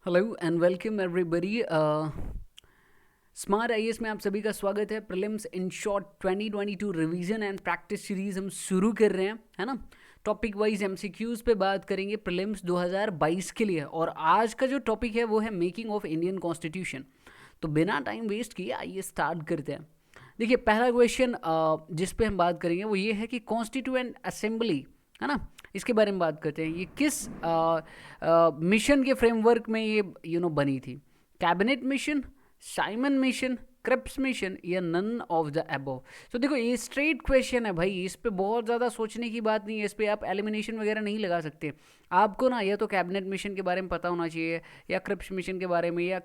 Hello and welcome everybody. Smart IAS में आप सभी का स्वागत है। Prelims in short 2022 revision and practice series हम शुरू कर रहे हैं, है ना। टॉपिक वाइज एमसीक्यूज पे बात करेंगे प्रीलिम्स 2022 के लिए, और आज का जो टॉपिक है वो है मेकिंग ऑफ इंडियन कॉन्स्टिट्यूशन। तो बिना टाइम वेस्ट किए आइए स्टार्ट करते हैं। देखिए, पहला क्वेश्चन जिस पे हम बात करेंगे वो ये है कि कॉन्स्टिट्यूएंट असेंबली, है ना, इसके बारे में बात करते हैं। ये किस मिशन के फ्रेमवर्क में ये बनी थी? Cabinet mission, Simon mission, Cripps mission, या नन ऑफ द अबव? तो देखो, ये स्ट्रेट क्वेश्चन है भाई, इस पे बहुत ज़्यादा सोचने की बात नहीं है, इस पे आप एलिमिनेशन वगैरह नहीं लगा सकते। आपको ना या तो कैबिनेट मिशन के बारे में पता होना चाहिए, या क्रिप्स मिशन के बारे में, या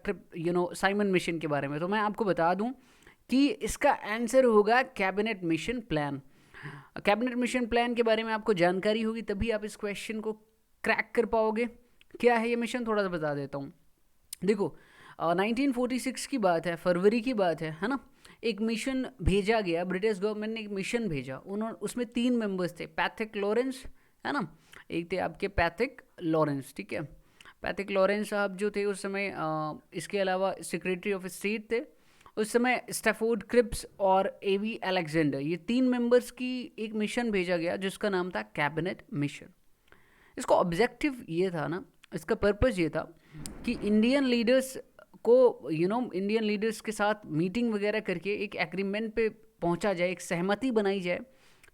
साइमन मिशन के बारे में। तो मैं आपको बता दूं कि इसका आंसर होगा cabinet mission plan. Cabinet mission plan के बारे में आपको जानकारी होगी तभी आप इस क्वेश्चन को क्रैक कर पाओगे। क्या है ये मिशन, थोड़ा सा बता देता हूँ। देखो, 1946 की बात है, फरवरी की बात है ना। एक मिशन भेजा गया, ब्रिटिश गवर्नमेंट ने एक मिशन भेजा। उन्होंने उसमें 3 मेंबर्स थे, पैथिक लॉरेंस, है ना। एक थे आपके पैथिक लॉरेंस, ठीक है। पैथिक लॉरेंस साहब जो थे उस समय, इसके अलावा सेक्रेटरी ऑफ स्टेट थे उस समय स्टैफोर्ड क्रिप्स और एवी अलेक्जेंडर। ये 3 मेंबर्स की एक मिशन भेजा गया जिसका नाम था कैबिनेट मिशन। इसका ऑब्जेक्टिव ये था ना, इसका पर्पस ये था कि इंडियन लीडर्स को इंडियन लीडर्स के साथ मीटिंग वगैरह करके एक एग्रीमेंट पे पहुंचा जाए, एक सहमति बनाई जाए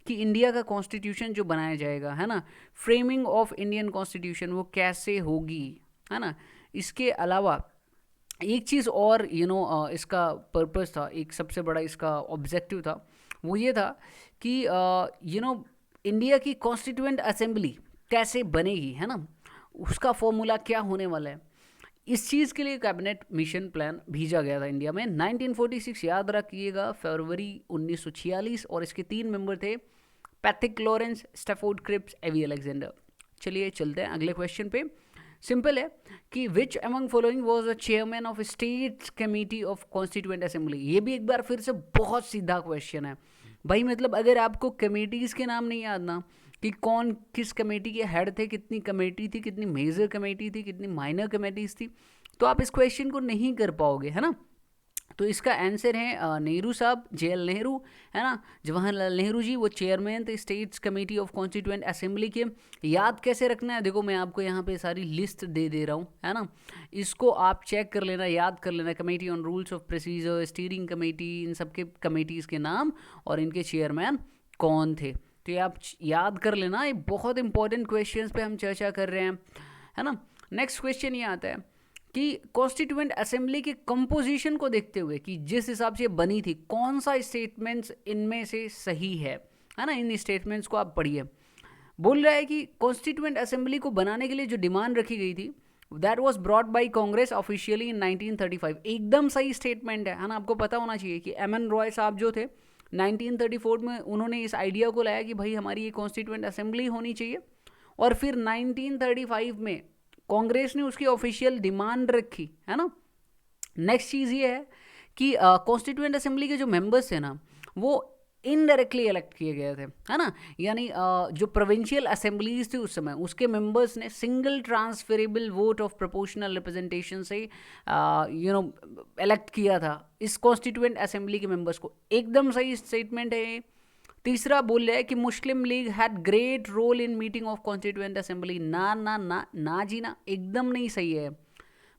कि इंडिया का कॉन्स्टिट्यूशन जो बनाया जाएगा, है ना, फ्रेमिंग ऑफ इंडियन कॉन्स्टिट्यूशन वो कैसे होगी, है ना। इसके अलावा एक चीज़ और इसका पर्पस था, एक सबसे बड़ा इसका ऑब्जेक्टिव था, वो ये था कि इंडिया की कॉन्स्टिट्यूएंट असेंबली कैसे बनेगी, है ना, उसका फॉर्मूला क्या होने वाला है। इस चीज़ के लिए कैबिनेट मिशन प्लान भेजा गया था इंडिया में 1946, याद रखिएगा, फरवरी 1946। और इसके 3 मेंबर थे, पैथिक लॉरेंस, स्टैफोर्ड क्रिप्स, एवी अलेक्जेंडर। चलिए चलते हैं अगले क्वेश्चन पे। सिंपल है कि which among following was the chairman of state committee of constituent assembly. ये भी एक बार फिर से बहुत सीधा क्वेश्चन है भाई। मतलब अगर आपको कमेटीज़ के नाम नहीं याद ना, कि कौन किस कमेटी के हेड थे, कितनी कमेटी थी, कितनी मेजर कमेटी थी, कितनी माइनर कमेटीज़ थी, तो आप इस क्वेश्चन को नहीं कर पाओगे, है ना। तो इसका आंसर है नेहरू साहब, जेएल नेहरू, है ना, जवाहरलाल नेहरू जी। वो चेयरमैन थे states committee of constituent assembly के। याद कैसे रखना है, देखो मैं आपको यहाँ पे सारी लिस्ट दे रहा हूँ, है ना। इसको आप चेक कर लेना, याद कर लेना। Committee on rules of procedure, steering committee, इन सबके कमेटीज़ के नाम और इनके चेयरमैन कौन थे, तो ये आप याद कर लेना। ये बहुत इंपॉर्टेंट क्वेश्चन पे हम चर्चा कर रहे हैं, है ना। नेक्स्ट क्वेश्चन ये आता है कि कॉन्स्टिट्यूएंट असेंबली के कंपोजिशन को देखते हुए कि जिस हिसाब से बनी थी, कौन सा स्टेटमेंट्स इनमें से सही है ना। इन स्टेटमेंट्स को आप पढ़िए। बोल रहा है कि कॉन्स्टिट्यूएंट असेंबली को बनाने के लिए जो डिमांड रखी गई थी, that was brought by Congress officially in 1935। एकदम सही स्टेटमेंट है ना। आपको पता होना चाहिए कि एम एन रॉय साहब जो थे 1934 में, उन्होंने इस आइडिया को लाया कि भाई हमारी ये कॉन्स्टिट्यूएंट असेंबली होनी चाहिए, और फिर 1935 में कांग्रेस ने उसकी ऑफिशियल डिमांड रखी, है ना। नेक्स्ट चीज़ ये है कि कॉन्स्टिट्यूएंट असेंबली के जो मेंबर्स थे ना, वो इनडायरेक्टली इलेक्ट किए गए थे, है ना। यानी जो प्रोविंशियल असेंबलीज थी उस समय, उसके मेंबर्स ने single transferable vote of proportional representation से इलेक्ट किया था इस कॉन्स्टिट्यूएंट असेंबली के मेंबर्स को। एकदम सही स्टेटमेंट है। तीसरा बोल रहा है कि Muslim League had great role in meeting of constituent assembly. ना ना ना ना जी ना, एकदम नहीं सही है।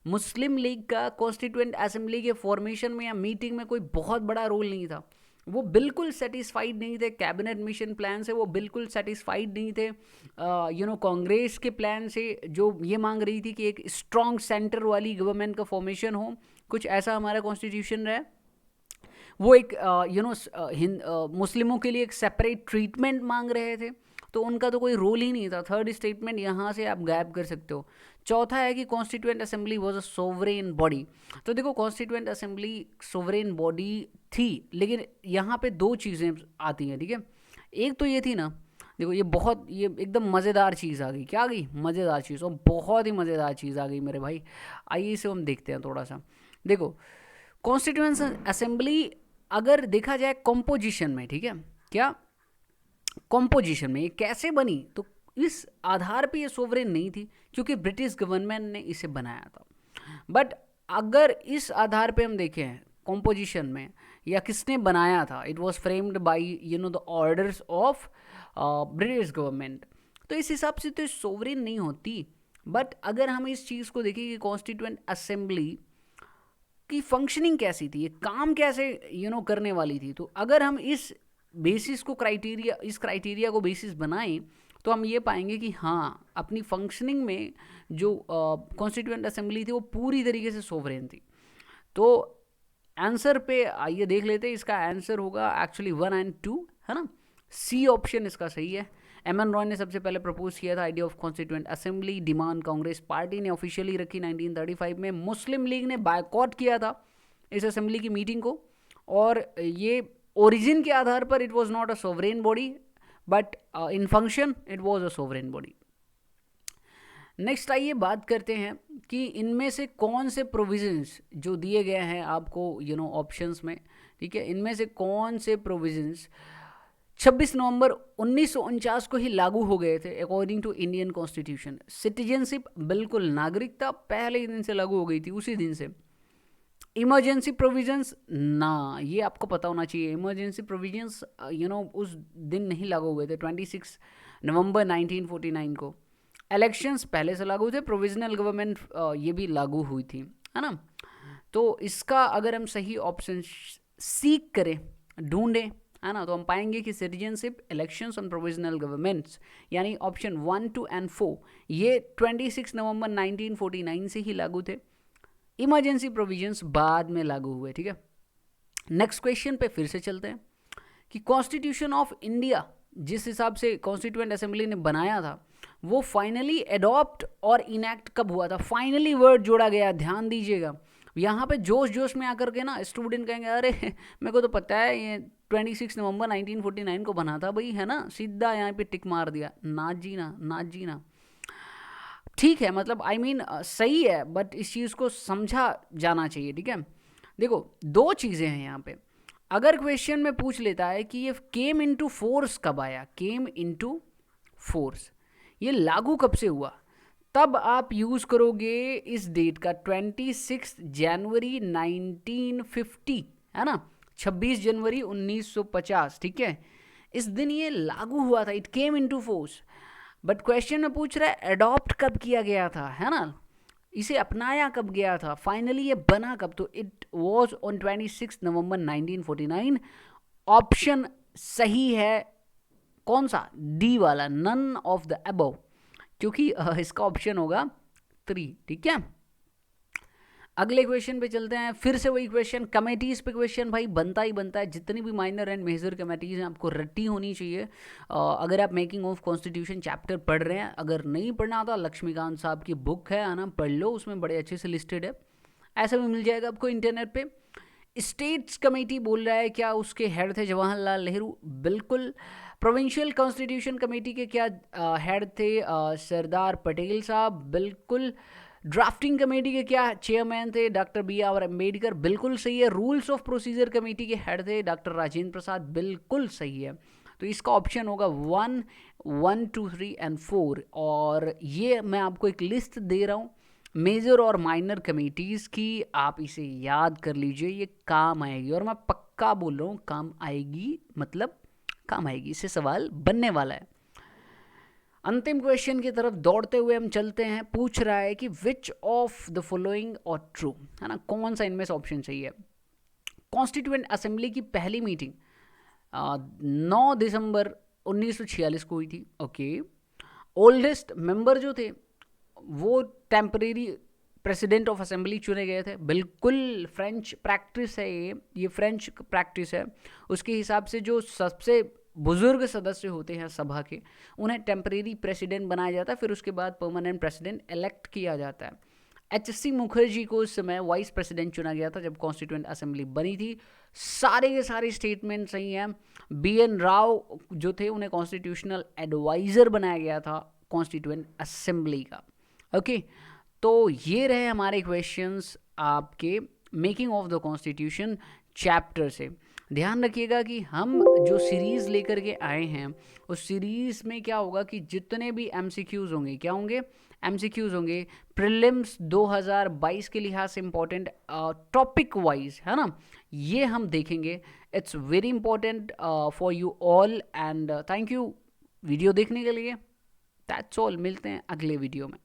मुस्लिम लीग का कॉन्स्टिट्यूएंट असेंबली के फॉर्मेशन में या मीटिंग में कोई बहुत बड़ा रोल नहीं था। वो बिल्कुल सेटिस्फाइड नहीं थे कैबिनेट मिशन प्लान से, वो बिल्कुल सेटिस्फाइड नहीं थे कांग्रेस के प्लान से, जो ये मांग रही थी कि एक स्ट्रॉन्ग सेंटर वाली गवर्नमेंट का फॉर्मेशन हो, कुछ ऐसा हमारा कॉन्स्टिट्यूशन रहे। वो एक मुस्लिमों के लिए एक सेपरेट ट्रीटमेंट मांग रहे थे, तो उनका तो कोई रोल ही नहीं था। थर्ड स्टेटमेंट यहाँ से आप गायब कर सकते हो। चौथा है कि constituent assembly was a sovereign body. तो देखो, कॉन्स्टिट्यूएंट असेंबली सोवरेन बॉडी थी, लेकिन यहाँ पे 2 चीज़ें आती हैं, ठीक है। एक तो ये थी ना, देखो ये एकदम मज़ेदार चीज़ आ गई। क्या आ गई? मज़ेदार चीज़, और बहुत ही मज़ेदार चीज़ आ गई मेरे भाई। आइए इसे हम देखते हैं थोड़ा सा। देखो, कॉन्स्टिट्यूएंट असेंबली अगर देखा जाए कॉम्पोजिशन में, ठीक है, क्या कॉम्पोजिशन में ये कैसे बनी, तो इस आधार पे ये सोवरेन नहीं थी, क्योंकि ब्रिटिश गवर्नमेंट ने इसे बनाया था। बट अगर इस आधार पे हम देखें कॉम्पोजिशन में या किसने बनाया था, it was framed by the orders of British government, तो इस हिसाब से तो सोवरेन नहीं होती। बट अगर हम इस चीज़ को देखें कि कॉन्स्टिट्यूएंट असेंबली की फंक्शनिंग कैसी थी, ये काम कैसे करने वाली थी, तो अगर हम इस बेसिस को इस क्राइटेरिया को बेसिस बनाएं तो हम ये पाएंगे कि हाँ, अपनी फंक्शनिंग में जो कॉन्स्टिट्यूएंट असेंबली थी वो पूरी तरीके से सोवरेन थी। तो आंसर पे आइए देख लेते हैं, इसका आंसर होगा एक्चुअली 1 और 2, है ना। सी ऑप्शन इसका सही है। एम.एन. रॉय ने सबसे पहले प्रपोज किया था idea of constituent assembly. Demand Congress party ने ऑफिशियली रखी 1935 में। मुस्लिम लीग ने बायकॉट किया था इस असेंबली की मीटिंग को, और ये ओरिजिन के आधार पर it was not a sovereign body, but in function it was a sovereign body. Next आइए बात करते हैं कि इनमें से कौन से प्रोविजंस जो दिए गए हैं आपको ऑप्शंस में, ठीक है, इनमें से कौन से प्रोविजंस 26 नवंबर 1949 को ही लागू हो गए थे according to Indian constitution. Citizenship, बिल्कुल, नागरिकता पहले ही दिन से लागू हो गई थी, उसी दिन से। इमरजेंसी प्रोविजंस ना, ये आपको पता होना चाहिए, इमरजेंसी प्रोविजंस उस दिन नहीं लागू हुए थे, 26 नवंबर 1949 को। इलेक्शंस पहले से लागू थे, प्रोविजनल गवर्नमेंट ये भी लागू हुई थी, है ना। तो इसका अगर हम सही ऑप्शन सीख करें, ढूंढें, है ना, तो हम पाएंगे कि सिटीजनशिप, इलेक्शंस और प्रोविजनल गवर्नमेंट्स, यानी ऑप्शन 1, 2 और 4 ये 26 नवंबर 1949 से ही लागू थे। इमरजेंसी प्रोविजंस बाद में लागू हुए, ठीक है। नेक्स्ट क्वेश्चन पे फिर से चलते हैं कि कॉन्स्टिट्यूशन ऑफ इंडिया जिस हिसाब से कॉन्स्टिट्यूएंट असेंबली ने बनाया था वो फाइनली एडॉप्ट और इनैक्ट कब हुआ था। फाइनली वर्ड जोड़ा गया, ध्यान दीजिएगा। यहाँ पे जोश जोश में आकर के ना स्टूडेंट कहेंगे अरे मेरे को तो पता है ये 26 नवंबर 1949 को बना था भाई, है ना, सीधा यहाँ पे टिक मार दिया। ना जीना, ना जीना, ठीक है, मतलब आई मीन सही है, बट इस चीज़ को समझा जाना चाहिए, ठीक है। देखो, दो चीज़ें हैं यहाँ पे। अगर क्वेश्चन में पूछ लेता है कि ये केम इनटू फोर्स कब आया, केम इनटू फोर्स, ये लागू कब से हुआ, तब आप यूज़ करोगे इस डेट का 26 जनवरी 1950, है ना, 26 जनवरी 1950, ठीक है। इस दिन ये लागू हुआ था, it came into force. But question में पूछ रहा है एडॉप्ट कब किया गया था, है ना, इसे अपनाया कब गया था, फाइनली ये बना कब, तो it was on 26 November 1949। Option सही है कौन सा, डी वाला, नन ऑफ द अबव, क्योंकि इसका ऑप्शन होगा 3, ठीक है। अगले क्वेश्चन पे चलते हैं, फिर से वही क्वेश्चन, कमेटीज पे क्वेश्चन भाई बनता ही बनता है। जितनी भी माइनर एंड मेजर कमेटीज हैं आपको रट्टी होनी चाहिए। अगर आप मेकिंग ऑफ कॉन्स्टिट्यूशन चैप्टर पढ़ रहे हैं, अगर नहीं पढ़ना आता, लक्ष्मीकांत साहब की बुक है ना, पढ़ लो, उसमें बड़े अच्छे से लिस्टेड है, ऐसा भी मिल जाएगा आपको इंटरनेट पे। स्टेट्स कमेटी बोल रहा है, क्या उसके हेड थे जवाहरलाल नेहरू, बिल्कुल। प्रोविंशियल कॉन्स्टिट्यूशन कमेटी के क्या हेड थे, सरदार पटेल साहब, बिल्कुल। ड्राफ्टिंग कमेटी के क्या चेयरमैन थे, डॉक्टर B.R. अम्बेडकर, बिल्कुल सही है। रूल्स ऑफ प्रोसीजर कमेटी के हेड थे डॉक्टर राजेंद्र प्रसाद, बिल्कुल सही है। तो इसका ऑप्शन होगा 1, 1, 2, 3 और 4। और ये मैं आपको एक लिस्ट दे रहा हूँ मेजर और माइनर कमेटीज़ की, आप इसे याद कर लीजिए, ये काम आएगी, और मैं पक्का बोल रहा हूँ काम आएगी, मतलब काम आएगी, इससे सवाल बनने वाला है। अंतिम क्वेश्चन की तरफ दौड़ते हुए हम चलते हैं। पूछ रहा है कि विच ऑफ द फॉलोइंग और ट्रू, है ना, कौन सा इनमें से ऑप्शन सही है। कॉन्स्टिट्यूएंट असेंबली की पहली मीटिंग 9 दिसंबर 1946 को हुई थी, ओके। ओल्डेस्ट मेंबर जो थे वो टेम्परेरी प्रेसिडेंट ऑफ असेंबली चुने गए थे, बिल्कुल फ्रेंच प्रैक्टिस है ये फ्रेंच प्रैक्टिस है। उसके हिसाब से जो सबसे बुजुर्ग सदस्य होते हैं सभा के, उन्हें टेम्परेरी प्रेसिडेंट बनाया जाता है, फिर उसके बाद परमानेंट प्रेसिडेंट इलेक्ट किया जाता है। H.C. मुखर्जी को उस समय वाइस प्रेसिडेंट चुना गया था जब कॉन्स्टिट्यूएंट असेंबली बनी थी। सारे के सारे स्टेटमेंट सही हैं। B.N. राव जो थे उन्हें कॉन्स्टिट्यूशनल एडवाइज़र बनाया गया था कॉन्स्टिट्यूएंट असेंबली का, ओके। तो ये रहे हमारे क्वेश्चंस आपके making of the constitution chapter से। ध्यान रखिएगा कि हम जो सीरीज़ लेकर के आए हैं उस सीरीज़ में क्या होगा कि जितने भी MCQs होंगे, क्या होंगे, एमसीक्यूज होंगे प्रीलिम्स 2022 के लिहाज से इंपॉर्टेंट टॉपिक वाइज, है ना, ये हम देखेंगे. It's very important for you all and thank you video देखने के लिए. That's all. मिलते हैं अगले वीडियो में.